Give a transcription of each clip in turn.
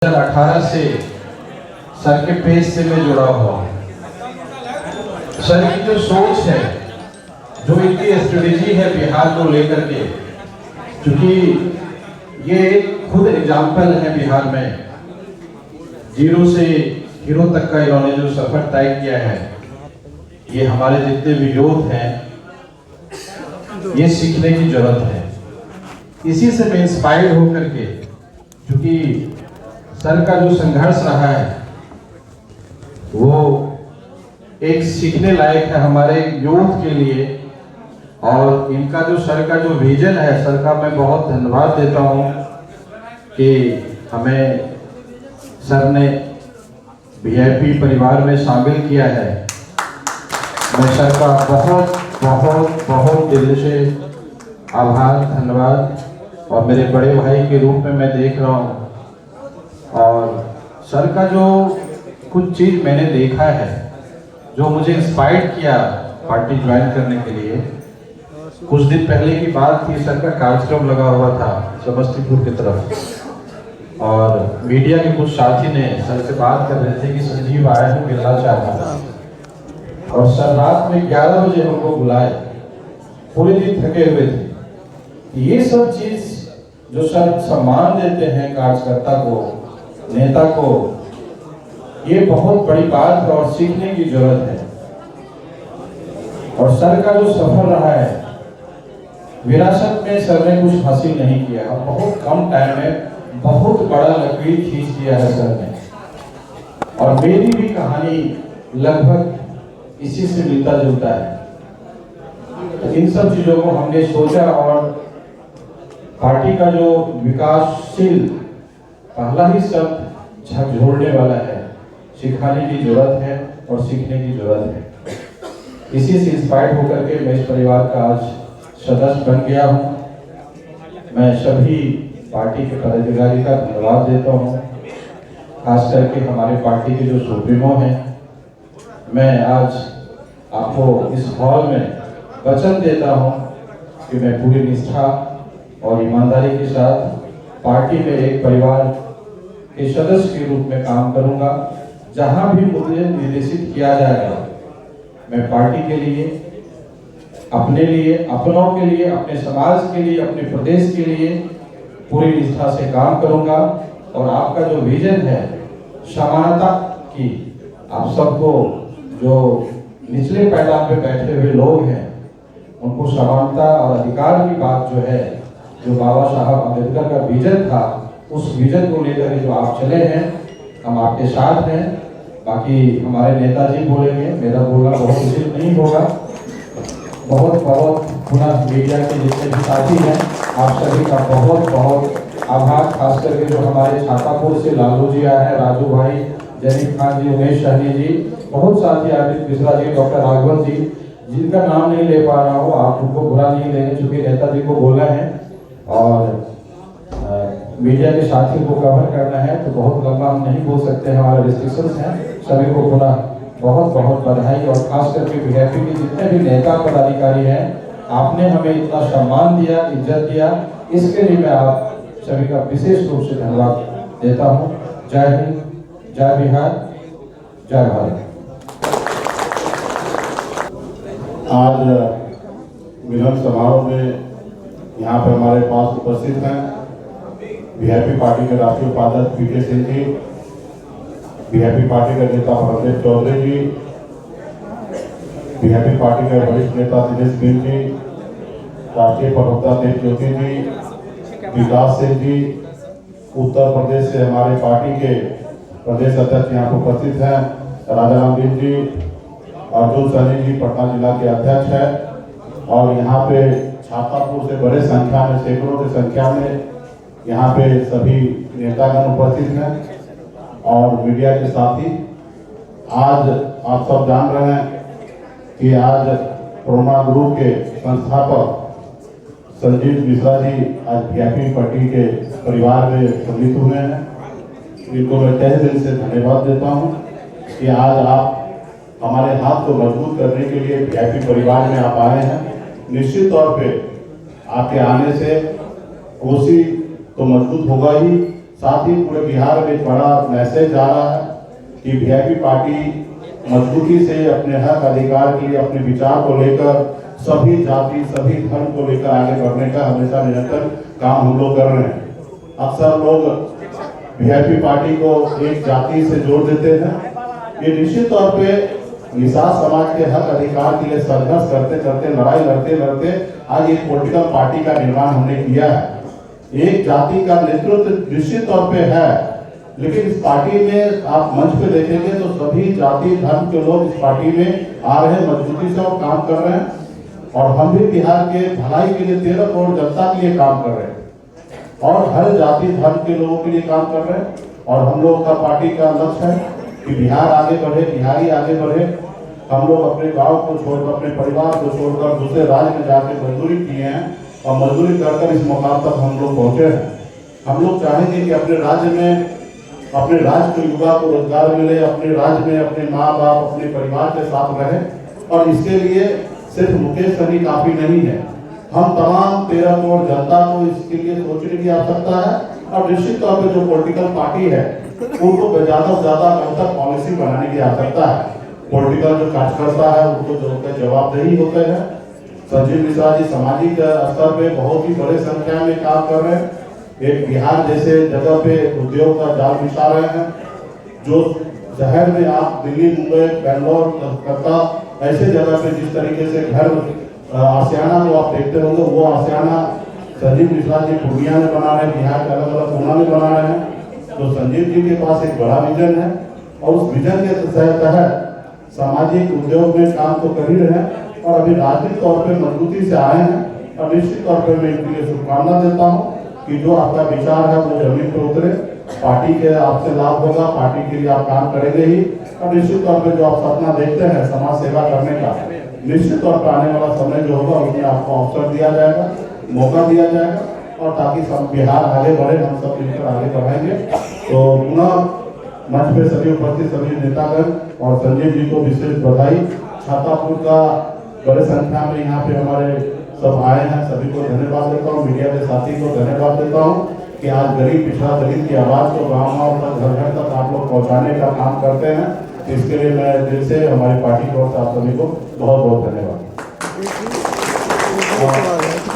2018 से सर के पेज से मैं जुड़ा हुआ हूँ। सर की जो सोच है, जो इनकी स्ट्रेटेजी है बिहार को लेकर के, क्योंकि ये खुद एग्जाम्पल है बिहार में, जीरो से हीरो तक का इन्होंने जो सफर तय किया है, ये हमारे जितने भी यूथ हैं, ये सीखने की जरूरत है। इसी से मैं इंस्पायर्ड होकर के, क्योंकि सर का जो संघर्ष रहा है वो एक सीखने लायक है हमारे यूथ के लिए, और इनका जो सर का जो विजन है, सर का मैं बहुत धन्यवाद देता हूँ कि हमें सर ने वीआईपी परिवार में शामिल किया है। मैं सर का बहुत बहुत बहुत दिल से आभार, धन्यवाद, और मेरे बड़े भाई के रूप में मैं देख रहा हूँ। और सर का जो कुछ चीज़ मैंने देखा है, जो मुझे इंस्पायर किया पार्टी ज्वाइन करने के लिए। कुछ दिन पहले की बात थी, सर का कार्यक्रम लगा हुआ था समस्तीपुर की तरफ, और मीडिया के कुछ साथी ने सर से बात कर रहे थे कि संजीव आया है, मिलना चाहता था। और सर रात में 11 बजे हमको बुलाए, पूरे दिन थके हुए थे। ये सब चीज़ जो सर सम्मान देते हैं कार्यकर्ता को, नेता को, ये बहुत बड़ी बात है और सीखने की जरूरत है। और सर का जो सफर रहा है, विरासत में सर ने कुछ हासिल नहीं किया, बहुत कम टाइम में बहुत बड़ा लकीर खींच दिया है सर ने। और मेरी भी कहानी लगभग इसी से मिलता जुलता है। तो इन सब चीजों को हमने सोचा, और पार्टी का जो विकासशील पहला ही शब्द झकझोरने वाला है, सिखाने की जरूरत है और सीखने की जरूरत है। इसी से इंस्पायर्ड होकर के मैं इस परिवार का आज सदस्य बन गया हूँ। मैं सभी पार्टी के पदाधिकारी का धन्यवाद देता हूँ, खास करके हमारे पार्टी के जो सुप्रीमो हैं। मैं आज आपको इस हॉल में वचन देता हूँ कि मैं पूरी निष्ठा और ईमानदारी के साथ पार्टी में एक परिवार के सदस्य के रूप में काम करूंगा। जहां भी मुझे निर्देशित किया जाएगा, मैं पार्टी के लिए, अपने लिए, अपनों के लिए, अपने समाज के लिए, अपने प्रदेश के लिए पूरी निष्ठा से काम करूंगा। और आपका जो विजन है समानता की, आप सबको जो निचले पैदान पे बैठे हुए लोग हैं, उनको समानता और अधिकार की बात जो है, जो बाबा साहब अम्बेडकर का विजन था, उस विजन को लेकर जो आप चले हैं, हम आपके साथ हैं। बाकी हमारे नेताजी बोलेंगे, मेरा बोलना बहुत उचित नहीं होगा। बहुत बहुत पुनः मीडिया के जितने भी साथी हैं, आप सभी का बहुत बहुत आभार। खास करके जो हमारे छातापुर से लालू जी आए हैं, राजू भाई, जैनिक खान जी, उमेश सहनी जी, बहुत साथी, आदित्य मिश्रा जी, डॉक्टर राघवन जी, जिनका नाम नहीं ले पा रहा हूँ, आप उनको बुरा नहीं लेंगे, चूंकि नेताजी को बोला है और मीडिया के साथी को कवर करना है, तो बहुत लंबा हम नहीं बोल सकते, हमारे रिस्ट्रिक्शंस हैं। सभी को पुनः बहुत बहुत बधाई। और खास करके वीआईपी के जितने भी नेता पदाधिकारी हैं, आपने हमें इतना सम्मान दिया, इज्जत दिया, इसके लिए मैं आप सभी का विशेष रूप से धन्यवाद देता हूँ। जय हिंद, जय बिहार, जय भारत। आज मिलन समारोह में यहाँ पर हमारे पास उपस्थित हैं वीआईपी पार्टी के राष्ट्रीय उपाध्यक्ष पीके सिंह जी, वीआईपी पार्टी के नेता भरदेव चौधरी जी, वीआईपी पार्टी के वरिष्ठ नेता दिनेश बिंद जी, राष्ट्रीय प्रवक्ता देव ज्योति जी, विकास सिंह जी, उत्तर प्रदेश से हमारे पार्टी के प्रदेश अध्यक्ष यहाँ पर उपस्थित हैं, राजा राम बिंद जी, अर्जुन सहनी जी पटना जिला के अध्यक्ष है, और यहाँ पे छातापुर से बड़े संख्या में, सैकड़ों की संख्या में यहाँ पे सभी नेतागण उपस्थित हैं, और मीडिया के साथी। आज आप सब जान रहे हैं कि आज प्रोमा ग्रुप के संस्थापक संजीव मिश्रा जी आज वीआईपी पार्टी के परिवार में सम्मिलित हुए हैं। इनको मैं तहे दिल से धन्यवाद देता हूँ कि आज आप हमारे हाथ को मजबूत करने के लिए वीआईपी परिवार में आप आए हैं। निश्चित तौर पे आपके आने से कोसी तो मजबूत होगा ही, साथ ही पूरे बिहार में एक बड़ा मैसेज जा रहा है कि वीआईपी पार्टी मजबूती से अपने हक अधिकार के लिए अपने विचार को लेकर सभी जाति सभी धर्म को लेकर आगे बढ़ने का हमेशा निरंतर काम हम लोग कर रहे हैं। अक्सर लोग वीआईपी पार्टी को एक जाति से जोड़ देते हैं। ये निश्चित तौर पे निषाद समाज के हक अधिकार के लिए संघर्ष करते करते लड़ाई लड़ते लड़ते आज एक पॉलिटिकल पार्टी का निर्माण हमने किया है। एक जाति का नेतृत्व निश्चित तौर पे है, लेकिन इस पार्टी में आप मंच पे देखेंगे तो सभी जाति धर्म के लोग इस पार्टी में आ रहे हैं, मजबूती से और काम कर रहे हैं। और हम भी बिहार के भलाई के लिए 13 करोड़ जनता के लिए काम कर रहे हैं और हर जाति धर्म के लोगों के लिए काम कर रहे हैं। और हम लोग का पार्टी का लक्ष्य है कि बिहार आगे बढ़े, बिहारी आगे बढ़े। हम लोग अपने गांव को छोड़कर अपने परिवार को छोड़कर दूसरे राज्य में जाकर मजदूरी किए हैं और मजदूरी कर इस मुकाम तक हम लोग पहुंचे हैं। हम लोग चाहेंगे कि अपने राज्य में अपने राज्य के युवा को रोजगार मिले, अपने राज्य में अपने माँ बाप अपने परिवार के साथ रहे। और इसके लिए सिर्फ मुकेश सहनी काफी नहीं है, हम तमाम 13 करोड़ जनता को इसके लिए सोचने की आवश्यकता है। और निश्चित तौर पर जो पॉलिटिकल पार्टी है उनको ज्यादा से ज्यादा बेहतर पॉलिसी बनाने की आवश्यकता है। पॉलिटिकल जो कार्यकर्ता है उनको जो होते जवाबदेही होते हैं। संजीव मिश्रा जी सामाजिक स्तर पे बहुत ही बड़े संख्या में काम कर रहे हैं। एक बिहार जैसे जगह पे उद्योग का जाल बिछा रहे हैं। जो शहर में आप दिल्ली मुंबई बेंगलोर कलकत्ता ऐसे जगह पे जिस तरीके से घर आसियाना को आप देखते होंगे, वो आसियाना संजीव मिश्रा जी पूर्णिया में बना रहे हैं, बिहार के अलग अलग कोना में बना रहे हैं। तो संजीव जी के पास एक बड़ा विजन है और उस विजन के तहत सामाजिक उद्योग में काम तो कर ही रहे हैं और अभी राजनीतिक तौर पर मजबूती से आए हैं। और निश्चित तौर पर मैं इनके लिए शुभकामना देता हूँ कि जो आपका विचार है वो जमीन पर उतरे, पार्टी के आपसे लाभ होगा, पार्टी के लिए आप काम करेंगे ही। और निश्चित तौर पे जो आप सपना देखते हैं समाज सेवा करने का, निश्चित तौर पर आने वाला समय जो होगा उसमें आपको अवसर दिया जाएगा, मौका दिया जाएगा और ताकि सब बिहार आगे बढ़े, हम सब मिलकर आगे बढ़ाएंगे। तो पुनः मंच पे सभी उपस्थित सभी नेतागण और संजीव जी को विशेष बधाई। छातापुर का बड़े संख्या में यहाँ पे हमारे सब आए हैं, सभी को धन्यवाद देता हूँ। मीडिया के साथी को धन्यवाद देता हूँ कि आज गरीब पिछड़ा दलित की आवाज को गाँव तक घर घर तक आप लोग पहुँचाने का काम करते हैं। इसके लिए मैं दिल से हमारी पार्टी को आप सभी को बहुत बहुत धन्यवाद।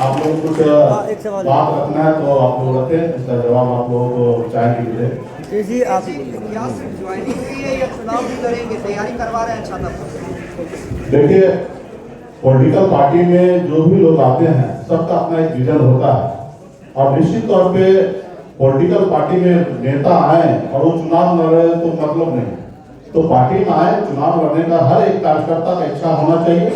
आप लोग कुछ बात रखना है तो आप लोग रखें, इसका जवाब आप लोगों को चाहे कि मिले। जी आप ज्वाइनिंग हुई है या चुनाव भी करेंगे, तैयारी करवा रहे हैं छातापुर? देखिए, पॉलिटिकल पार्टी में जो भी लोग आते हैं सबका अपना एक विजन होता है और निश्चित तौर पे पॉलिटिकल पार्टी में नेता आए और वो चुनाव लड़ रहे तो मतलब नहीं। तो पार्टी में आए, चुनाव लड़ने का हर एक कार्यकर्ता का इच्छा होना चाहिए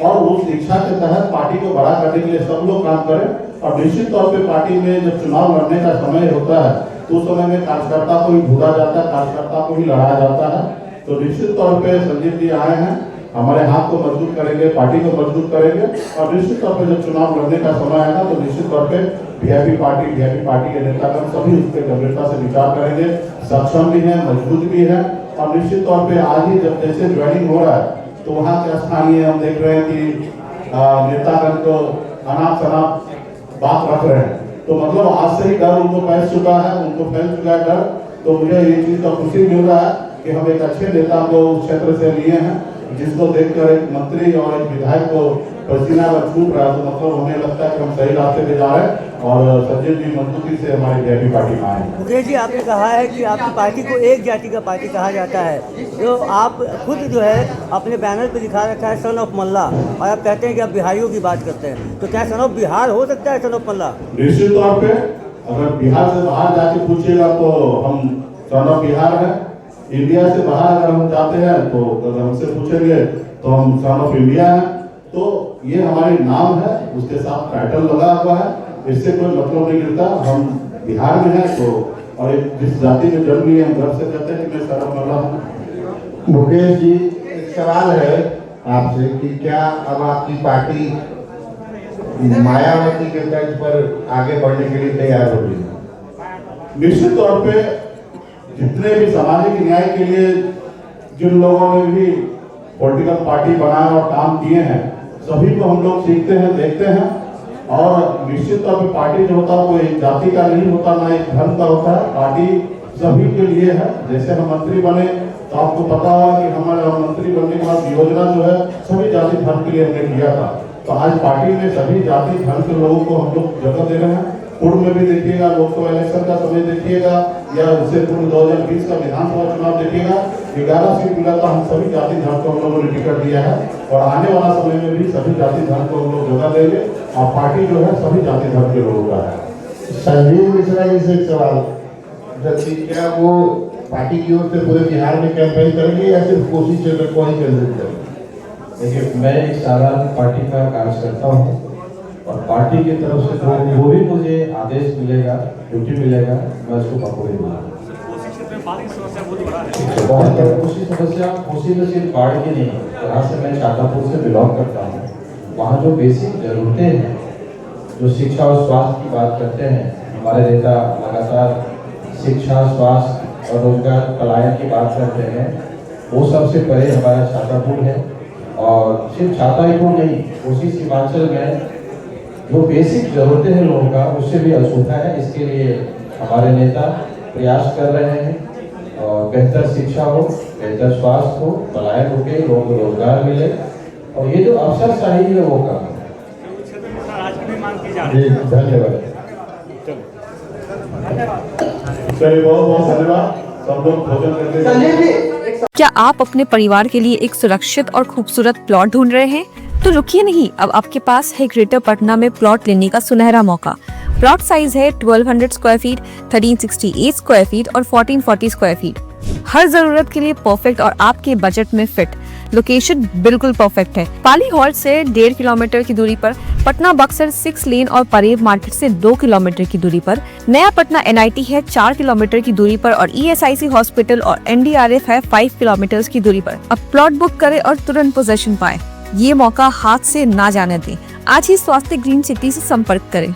और उस इच्छा के तहत पार्टी को बड़ा करने के लिए सब लोग काम करें। और निश्चित तौर पे पार्टी में जब चुनाव लड़ने का समय होता है तो उस समय में कार्यकर्ता को ही भूला जाता है, कार्यकर्ता को ही लड़ाया जाता है। तो निश्चित तौर पे संजीव जी आए हैं, हमारे हाथ को मजबूत करेंगे, पार्टी को मजबूत करेंगे और निश्चित तौर पे जब चुनाव लड़ने का समय आएगा तो निश्चित तौर पे वीआईपी पार्टी के नेतागण सभी उस पर गंभीरता से विचार करेंगे। सक्षम भी है, मजबूत भी है और निश्चित तौर पे आज ही जब जैसे ज्वाइनिंग हो रहा है तो वहाँ के स्थानीय हम देख रहे हैं कि नेतागण को अनाप शनाप बात रख रहे हैं। तो मतलब आज से ही डर उनको फैल चुका है, उनको फैल चुका है डर। तो मुझे ये चीज का खुशी मिल रहा है कि हम एक अच्छे नेता को उस क्षेत्र से लिए हैं जिसको देखकर एक मंत्री और एक विधायक को पसीना अगर छूट रहा है तो मतलब हमें लगता है कि हम सही रास्ते पे जा रहे हैं और संजय जी मजबूती से हमारी वीआईपी पार्टी में आए। मुकेश जी, आपने कहा है कि आपकी पार्टी को एक जाति का पार्टी कहा जाता है, जो आप खुद जो है अपने बैनर पे दिखा रखा है सन ऑफ मल्ला, और आप कहते हैं कि आप बिहारियों की बात करते हैं। तो क्या सन ऑफ बिहार हो सकता है, सन ऑफ मल्ला? निश्चित तौर पे अगर बिहार से बाहर जाके पूछिएगा तो हम सन ऑफ बिहार है। इंडिया से बाहर अगर हम जाते हैं तो अगर हमसे पूछेंगे तो हम सन ऑफ इंडिया है। तो ये हमारे नाम है, उसके साथ टाइटल लगा हुआ है, इससे कोई मतलब नहीं मिलता। हम बिहार में हैं तो और एक जिस जाति में जन्म लिए हम गर्व से कहते हैं कि मैं सन ऑफ मल्ला हूँ। मुकेश जी, एक सवाल है आपसे कि क्या अब आपकी पार्टी मायावती के तर्ज पर आगे बढ़ने के लिए तैयार हो रही है? निश्चित तौर पे जितने भी सामाजिक न्याय के लिए जिन लोगों ने भी पॉलिटिकल पार्टी बनाया और काम किए हैं सभी को हम लोग सीखते हैं, देखते हैं और निश्चित तौर पर पार्टी जो होता है वो एक जाति का नहीं होता, ना एक धर्म का होता है। पार्टी सभी के लिए है। जैसे हम मंत्री बने तो आपको पता होगा कि हमारे मंत्री बनने के बाद योजना जो है सभी जाति धर्म के लिए हमने किया था। तो आज पार्टी में सभी जाति धर्म के लोगों को हम लोग जगह दे रहे हैं। पूर्व में भी देखिएगा, लोकसभा इलेक्शन का समय देखिएगा, या उससे पूर्व 2020 का विधानसभा चुनाव देखिएगा, 11 सीट मिला था। हम सभी जाति धर्म को हम लोगों ने टिकट दिया है और आने वाला समय में भी सभी जाति धर्म को हम लोग जगह देंगे और पार्टी जो है सभी जाति धर्म के लोगों का है। संजीव मिश्रा जी से एक सवाल, क्या वो पार्टी की ओर से पूरे बिहार में कैंपेन करेंगे या सिर्फ कोसी क्षेत्र को ही केंद्रित करेंगे? देखिए, मैं एक साधारण पार्टी का कार्यकर्ता हूँ और पार्टी की तरफ से जो भी मुझे आदेश मिलेगा, ड्यूटी मिलेगा, मैं उसको बखूबी दूंगा। बहुत कोसी समस्या कोसी में सिर्फ बाढ़ की नहीं, यहाँ से मैं शातापुर से बिलोंग करता हूँ। वहाँ जो बेसिक जरूरतें हैं, जो शिक्षा और स्वास्थ्य की बात करते हैं, हमारे नेता लगातार शिक्षा, स्वास्थ्य और रोजगार पलायन की बात करते हैं, वो सबसे परे हमारा छातापुर है। और सिर्फ छातापुर नहीं, कोसी सीमांचल में जो बेसिक जरूरतें हैं लोगों का, उससे भी अछूता है। इसके लिए हमारे नेता प्रयास कर रहे हैं और बेहतर शिक्षा हो, बेहतर स्वास्थ्य हो, पलायन रुके, लोगों को रोजगार मिले और ये जो अवसर चाहिए वो काम है। धन्यवाद। चलिए, बहुत बहुत धन्यवाद। सब लोग भोजन करते। क्या आप अपने परिवार के लिए एक सुरक्षित और खूबसूरत प्लॉट ढूंढ रहे हैं? तो रुकिए नहीं, अब आपके पास है ग्रेटर पटना में प्लॉट लेने का सुनहरा मौका। प्लॉट साइज है 1200 स्क्वायर फीट, 1368 स्क्वायर फीट और 1440 स्क्वायर फीट। हर जरूरत के लिए परफेक्ट और आपके बजट में फिट। लोकेशन बिल्कुल परफेक्ट है। पाली हॉल से 1.5 किलोमीटर की दूरी पर, पटना बक्सर 6 लेन और परेव मार्केट से 2 किलोमीटर की दूरी पर, नया पटना NIT है 4 किलोमीटर की दूरी पर और ESIC हॉस्पिटल और NDRF है 5 किलोमीटर की दूरी पर। अब प्लॉट बुक करें और तुरंत पोजेशन पाएं। ये मौका हाथ से ना जाने दें। आज ही स्वास्थ्य ग्रीन सिटी से संपर्क करें।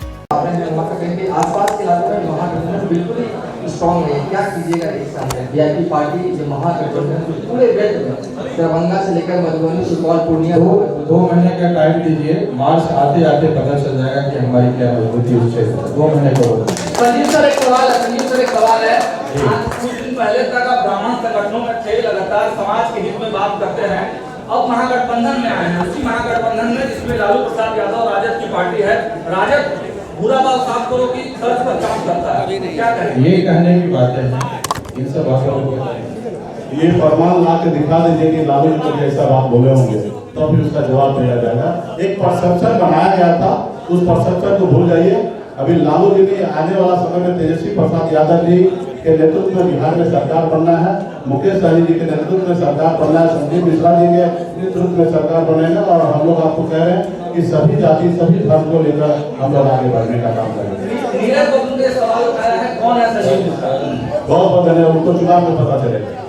आसपास के इलाकों में महागठबंधन बिल्कुल ही स्ट्रॉन्ग है, क्या कीजिएगा इस साल में? VIP पार्टी जो महागठबंधन पूरे बेल्ट में दरभंगा से लेकर मधुबनी, सुपौल, पूर्णिया, 2 महीने का टाइम दीजिए। मार्च आते आते पता चल जाएगा कि हमारी क्या मजबूती उस क्षेत्र में। 2 महीने को। संजीव सर एक सवाल है। आज कुछ दिन पहले तक आप ब्राह्मण संगठनों में थे, लगातार समाज के हित में बात करते हैं। अब महागठबंधन में आए हैं, उसी महागठबंधन में जिसमें लालू प्रसाद यादव राजद की पार्टी है, राजद बुरा बात साफ करो की तर्ज पर काम करता है, क्या करें? ये कहने की बातें हैं, इन सब बातों को ये प्रमाण ला के दिखा दीजिए कि लालू जी कभी ऐसा बात बोले होंगे, तो फिर उसका जवाब दिया जाएगा। एक परसेप्शन बनाया गया था, उस परसेप्शन को भूल जाइए। अभी लालू जी ने आने वाला समय में तेजस्वी प्रसाद यादव जी के नेतृत्व में बिहार में सरकार बनना है, मुकेश सहनी जी के नेतृत्व में सरकार बनना है, संजीव मिश्रा जी के नेतृत्व में सरकार बनेगा और हम लोग आपको कह रहे हैं कि सभी जाति सभी धर्म को लेकर हम लोग आगे बढ़ने का काम करेंगे। नीरज बबलू ने सवाल उठाया है, कौन है संजीव मिश्रा? बहुत बहुत धन्यवाद। उनको चुनाव में पता चलेगा।